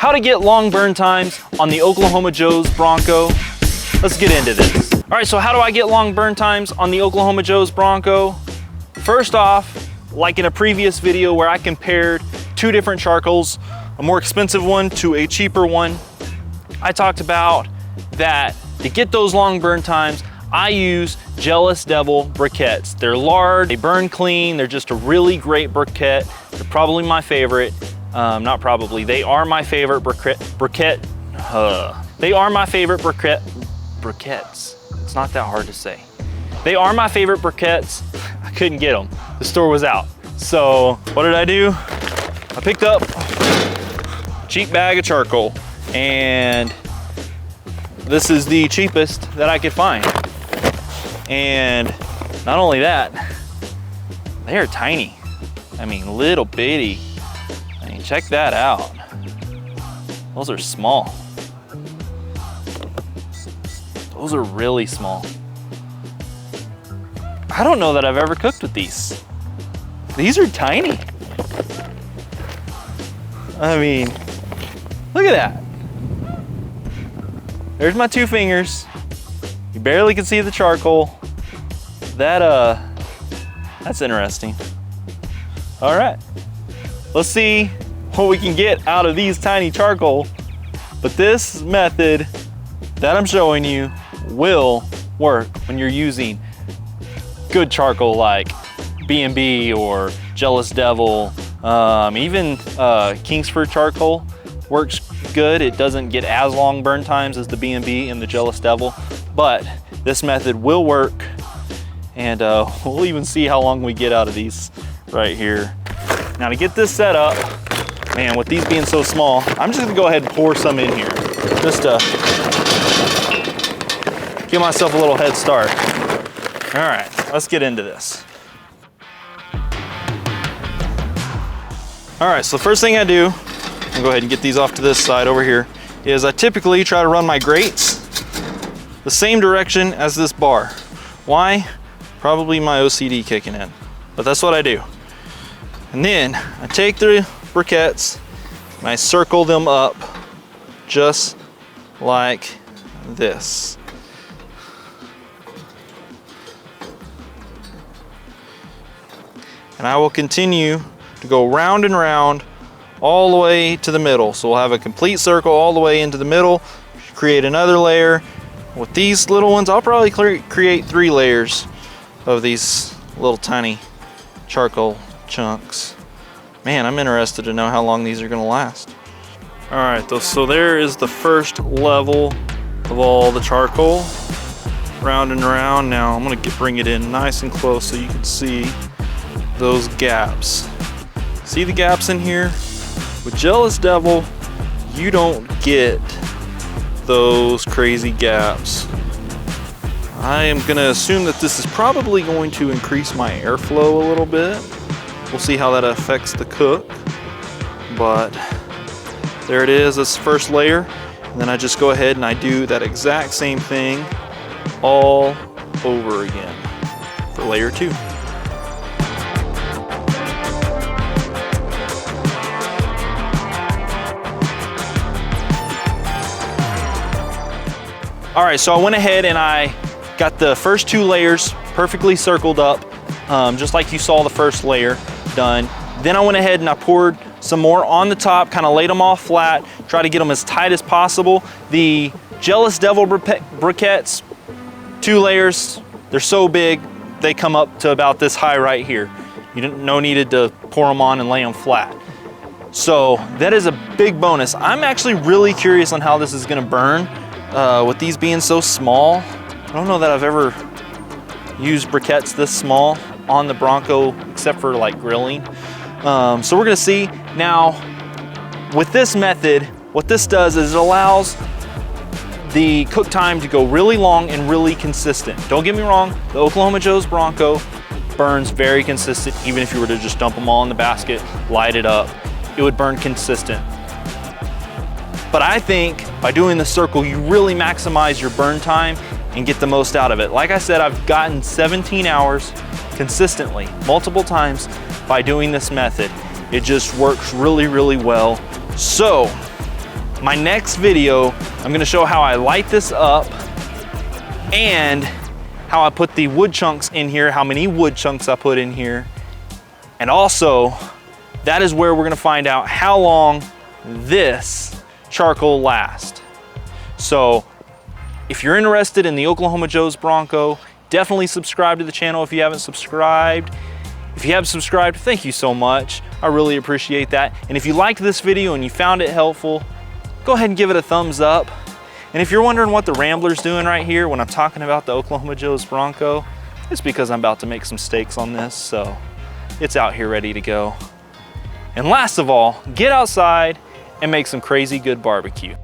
how to get long burn times on the Oklahoma Joe's Bronco. Let's get into this. All right, so how do I get long burn times on the Oklahoma Joe's Bronco? First off, like in a previous video where I compared two different charcoals, a more expensive one to a cheaper one, I talked about that to get those long burn times, I use Jealous Devil briquettes. They're large, they burn clean, they're just a really great briquette. They're probably my favorite. Not probably, they are my favorite briquette. They are my favorite briquettes. It's not that hard to say. They are my favorite briquettes. I couldn't get them. The store was out. So what did I do? I picked up a cheap bag of charcoal, and this is the cheapest that I could find. And not only that, they are tiny. I mean, little bitty. I mean, check that out. Those are small. Those are really small. I don't know that I've ever cooked with these. These are tiny. I mean, look at that. There's my 2 fingers. You barely can see the charcoal. That's interesting. All right, let's see what we can get out of these tiny charcoal. But this method that I'm showing you will work when you're using good charcoal like B&B or Jealous Devil. Even Kingsford charcoal works good. It doesn't get as long burn times as the B&B and the Jealous Devil, but this method will work, and we'll even see how long we get out of these right here. Now to get this set up, man, with these being so small, I'm just gonna go ahead and pour some in here, just to give myself a little head start. All right, let's get into this. All right, so the first thing I do, I'll go ahead and get these off to this side over here, is I typically try to run my grates the same direction as this bar. Why? Probably my OCD kicking in, but that's what I do. And then I take the briquettes and I circle them up just like this. And I will continue to go round and round all the way to the middle. So we'll have a complete circle all the way into the middle, create another layer. With these little ones, I'll probably create 3 layers of these little tiny charcoal chunks. Man, I'm interested to know how long these are gonna last. All right, so there is the first level of all the charcoal, round and around. Now I'm gonna bring it in nice and close so you can see those gaps. See the gaps in here? With Jealous Devil, you don't get those crazy gaps. I am gonna assume that this is probably going to increase my airflow a little bit. We'll see how that affects the cook. But there it is, this first layer. And then I just go ahead and I do that exact same thing all over again for layer 2. All right, so I went ahead and I got the first 2 layers perfectly circled up, just like you saw the first layer done. Then I went ahead and I poured some more on the top, kind of laid them all flat, try to get them as tight as possible. The Jealous Devil briquettes, 2 layers, they're so big, they come up to about this high right here. No needed to pour them on and lay them flat. So that is a big bonus. I'm actually really curious on how this is gonna burn. With these being so small, I don't know that I've ever used briquettes this small on the Bronco except for like grilling. So we're gonna see. Now, with this method, what this does is it allows the cook time to go really long and really consistent. Don't get me wrong, the Oklahoma Joe's Bronco burns very consistent. Even if you were to just dump them all in the basket, light it up, it would burn consistent. But I think by doing the circle, you really maximize your burn time and get the most out of it. Like I said, I've gotten 17 hours consistently, multiple times by doing this method. It just works really, really well. So My next video, I'm gonna show how I light this up and how I put the wood chunks in here, how many wood chunks I put in here. And also, that is where we're gonna find out how long this charcoal lasts. So if you're interested in the Oklahoma Joe's Bronco, definitely subscribe to the channel if you haven't subscribed. If you have subscribed, thank you so much. I really appreciate that. And if you liked this video and you found it helpful, go ahead and give it a thumbs up. And if you're wondering what the Rambler's doing right here when I'm talking about the Oklahoma Joe's Bronco, it's because I'm about to make some steaks on this, so it's out here ready to go. And last of all, get outside and make some crazy good barbecue.